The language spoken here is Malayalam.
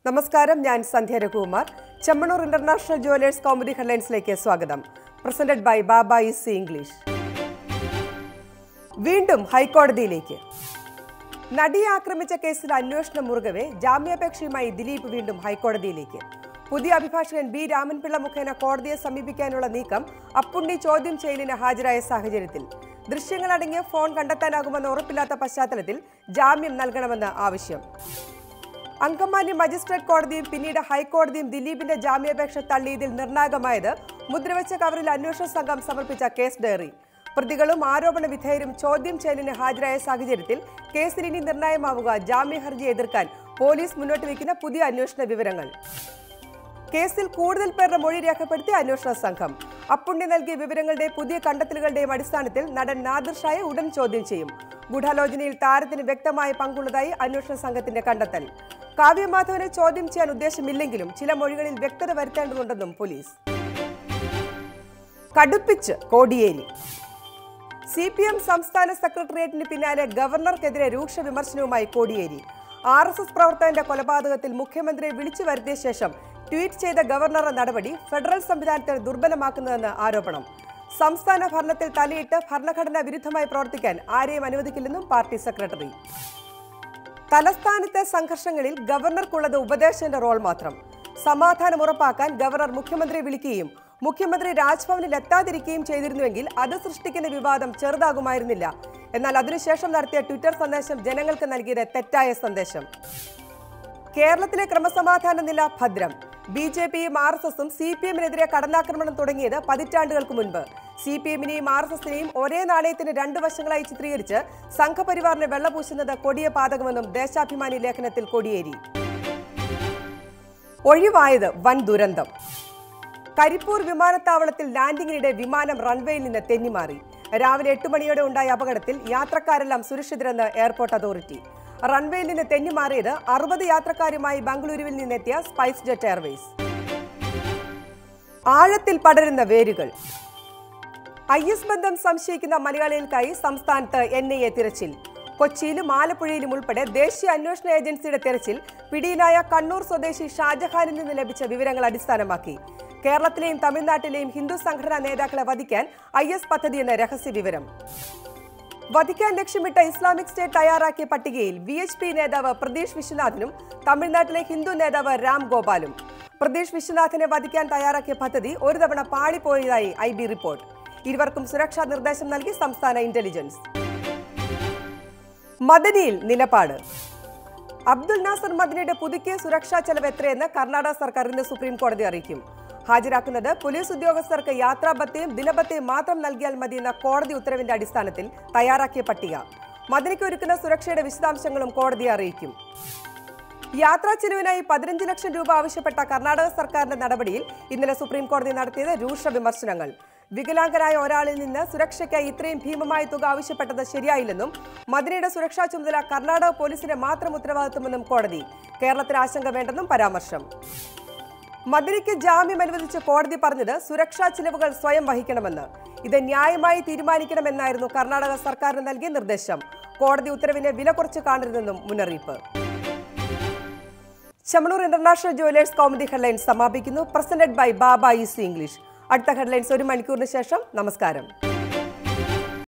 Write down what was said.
നമസ്കാരം, ഞാൻ Sandhya Raghukumar. Chemmanur international jewellers comedy ഹെഡ്ലൈൻസിലേക്ക് സ്വാഗതം. Presented by Baba easy English. വീണ്ടും ഹൈക്കോടതിയിലേക്ക്. നടിയെ ആക്രമിച്ച കേസിൽ അന്വേഷണം മുറുകവെ ജാമ്യാപേക്ഷയുമായി ദിലീപ് വീണ്ടും ഹൈക്കോടതിയിലേക്ക്. പുതിയ അഭിഭാഷകൻ ബി രാമൻപിള്ള മുഖേന കോടതിയെ സമീപിക്കാനുള്ള നീക്കം അപ്പുണ്ണി ചോദ്യം ചെയ്യലിന് ഹാജരായ സാഹചര്യത്തിൽ ദൃശ്യങ്ങളടങ്ങിയ ഫോൺ കണ്ടെത്താനാകുമെന്ന് ഉറപ്പില്ലാത്ത പശ്ചാത്തലത്തിൽ ജാമ്യം നൽകണമെന്ന് ആവശ്യം. അങ്കമാലി മജിസ്ട്രേറ്റ് കോടതിയും പിന്നീട് ഹൈക്കോടതിയും ദിലീപിന്റെ ജാമ്യാപേക്ഷ തള്ളിയതിൽ നിർണായകമായത് മുദ്രവെച്ച കവറിൽ അന്വേഷണ സംഘം സമർപ്പിച്ച കേസ് ഡയറി. പ്രതികളും ആരോപണ വിധേയരും ചോദ്യം ചെയ്യലിന് ഹാജരായ സാഹചര്യത്തിൽ കേസിൽ ഇനി നിർണായകമാവുക ജാമ്യ ഹർജി എതിർക്കാൻ പോലീസ് മുന്നോട്ട് വയ്ക്കുന്ന പുതിയ അന്വേഷണ വിവരങ്ങൾ. കേസിൽ കൂടുതൽ പേരുടെ മൊഴി രേഖപ്പെടുത്തിയ അന്വേഷണ സംഘം അപ്പുണ്ണി നൽകിയ വിവരങ്ങളുടെ പുതിയ കണ്ടെത്തലുകളുടെയും അടിസ്ഥാനത്തിൽ നടൻ നാദിർ ഷായെ ഉടൻ ചോദ്യം ചെയ്യും. ഗൂഢാലോചനയിൽ താരത്തിന് വ്യക്തമായ പങ്കുള്ളതായി അന്വേഷണ സംഘത്തിന്റെ കണ്ടെത്തൽ. കാവ്യമാധവനെ ചോദ്യം ചെയ്യാൻ ഉദ്ദേശമില്ലെങ്കിലും ചില മൊഴികളിൽ വ്യക്തത വരുത്തേണ്ടതുണ്ടെന്നും പോലീസ്. കടുപ്പിച്ച് കോടിയേരി. CPM സംസ്ഥാന സെക്രട്ടേറിയറ്റിന് പിന്നാലെ ഗവർണർക്കെതിരെ രൂക്ഷ വിമർശനവുമായി കോടിയേരി. RSS പ്രവർത്തകന്റെ കൊലപാതകത്തിൽ മുഖ്യമന്ത്രിയെ വിളിച്ചു വരുത്തിയ ശേഷം ട്വീറ്റ് ചെയ്ത ഗവർണറുടെ നടപടി ഫെഡറൽ സംവിധാനത്തെ ദുർബലമാക്കുന്നതെന്ന് ആരോപണം. സംസ്ഥാന ഭരണത്തിൽ തലയിട്ട് ഭരണഘടനാ വിരുദ്ധമായി പ്രവർത്തിക്കാൻ ആരെയും അനുവദിക്കില്ലെന്നും പാർട്ടി സെക്രട്ടറി. തലസ്ഥാനത്തെ സംഘർഷങ്ങളിൽ ഗവർണർക്കുള്ളത് ഉപദേശന്റെ റോൾ മാത്രം. സമാധാനം ഉറപ്പാക്കാൻ ഗവർണർ മുഖ്യമന്ത്രിയെ വിളിക്കുകയും മുഖ്യമന്ത്രി രാജ്ഭവനിൽ എത്താതിരിക്കുകയും ചെയ്തിരുന്നുവെങ്കിൽ അത് സൃഷ്ടിക്കുന്ന വിവാദം ചെറുതാകുമായിരുന്നില്ല. എന്നാൽ അതിനുശേഷം നടത്തിയ ട്വിറ്റർ സന്ദേശം ജനങ്ങൾക്ക് നൽകിയത് തെറ്റായ സന്ദേശം. കേരളത്തിലെ ക്രമസമാധാന നില ഭദ്രം. BJPയും RSSും CPMനെതിരെ കടന്നാക്രമണം തുടങ്ങിയത് പതിറ്റാണ്ടുകൾക്ക് മുൻപ്. CPMനെയും RSSനെയും ഒരേ നാണയത്തിന് രണ്ടു വശങ്ങളായി ചിത്രീകരിച്ച് സംഘപരിവാറിനെ വെള്ളപൂശുന്നത് കൊടിയ പാതകമെന്നും ദേശാഭിമാനി ലേഖനത്തിൽ കോടിയേരി. ഒഴിവായത് വൻ ദുരന്തം. കരിപ്പൂർ വിമാനത്താവളത്തിൽ ലാൻഡിങ്ങിനിടെ വിമാനം റൺവേയിൽ നിന്ന് തെന്നിമാറി. രാവിലെ 8 മണിയോടെ ഉണ്ടായ അപകടത്തിൽ യാത്രക്കാരെല്ലാം സുരക്ഷിതരെന്ന് എയർപോർട്ട് അതോറിറ്റി. റൺവേയിൽ നിന്ന് തെന്നിമാറിയത് 60 യാത്രക്കാരുമായി ബംഗളൂരുവിൽ നിന്നെത്തിയ സ്പൈസ് ജെറ്റ് എയർവേസ്. ആഴത്തിൽ പടരുന്ന വേരുകൾ. IS ബന്ധം സംശയിക്കുന്ന മലയാളികൾക്കായി സംസ്ഥാനത്ത് NIA തിരച്ചിൽ. കൊച്ചിയിലും ആലപ്പുഴയിലും ഉൾപ്പെടെ ദേശീയ അന്വേഷണ ഏജൻസിയുടെ തെരച്ചിൽ പിടിയിലായ കണ്ണൂർ സ്വദേശി ഷാജഹാനിൽ നിന്ന് ലഭിച്ച വിവരങ്ങൾ അടിസ്ഥാനമാക്കി. കേരളത്തിലെയും തമിഴ്നാട്ടിലെയും ഹിന്ദു സംഘടനാ നേതാക്കളെ വധിക്കാൻ IS പദ്ധതിയെന്ന രഹസ്യ വിവരം. വധിക്കാൻ ലക്ഷ്യമിട്ട ഇസ്ലാമിക് സ്റ്റേറ്റ് തയ്യാറാക്കിയ പട്ടികയിൽ VHP നേതാവ് പ്രതീഷ് വിശ്വനാഥനും തമിഴ്നാട്ടിലെ ഹിന്ദു നേതാവ് രാം ഗോപാലും. പ്രതീഷ് വിശ്വനാഥിനെ വധിക്കാൻ തയ്യാറാക്കിയ പദ്ധതി ഒരു തവണ പാളിപ്പോയതായി IB റിപ്പോർട്ട്. ഇരുവർക്കും സുരക്ഷാ നിർദ്ദേശം നൽകി സംസ്ഥാന ഇന്റലിജൻസ്. മദനിയിൽ നിലപാട്. അബ്ദുൽ നാസർ മദനിയുടെ പുതുക്കിയ സുരക്ഷാ ചെലവ് എത്രയെന്ന് കർണാടക സർക്കാർ ഇന്ന് സുപ്രീം കോടതി അറിയിക്കും. ഹാജരാക്കുന്നത് പോലീസ് ഉദ്യോഗസ്ഥർക്ക് യാത്രാഭത്തയും ദിനഭത്തയും മാത്രം നൽകിയാൽ മതിയെന്ന കോടതി ഉത്തരവിന്റെ അടിസ്ഥാനത്തിൽ തയ്യാറാക്കിയ പട്ടിക. മദനിക്ക് ഒരുക്കുന്ന സുരക്ഷയുടെ വിശദാംശങ്ങളും കോടതിയെ അറിയിക്കും. യാത്രാ ചെലവിനായി 15 ലക്ഷം രൂപ ആവശ്യപ്പെട്ട കർണാടക സർക്കാരിന്റെ നടപടിയിൽ ഇന്നലെ സുപ്രീം കോടതി നടത്തിയത് രൂക്ഷ വിമർശനങ്ങൾ. വികലാംഗനായ ഒരാളിൽ നിന്ന് സുരക്ഷയ്ക്കായി ഇത്രയും ഭീമമായ തുക ആവശ്യപ്പെട്ടത് ശരിയായില്ലെന്നും മദനിയുടെ സുരക്ഷാ ചുമതല കർണാടക പോലീസിന്റെ മാത്രം ഉത്തരവാദിത്വമെന്നും കോടതി. കേരളത്തിന് ആശങ്ക വേണ്ടെന്നും പരാമർശം. മദനിക്ക് ജാമ്യം അനുവദിച്ച് കോടതി പറഞ്ഞത് സുരക്ഷാ ചിലവുകൾ സ്വയം വഹിക്കണമെന്ന്. ഇത് ന്യായമായി തീരുമാനിക്കണമെന്നായിരുന്നു കർണാടക സർക്കാരിന് നൽകിയ നിർദ്ദേശം. കോടതി ഉത്തരവിനെ വില കുറച്ച് കാണരുതെന്നും മുന്നറിയിപ്പ്. Chemmanur international jewellers comedy headlines സമാപിക്കുന്നു. Presented by Baba easy English. അടുത്ത ഹെഡ്ലൈൻസ് 1 മണിക്കൂറിന് ശേഷം. നമസ്കാരം.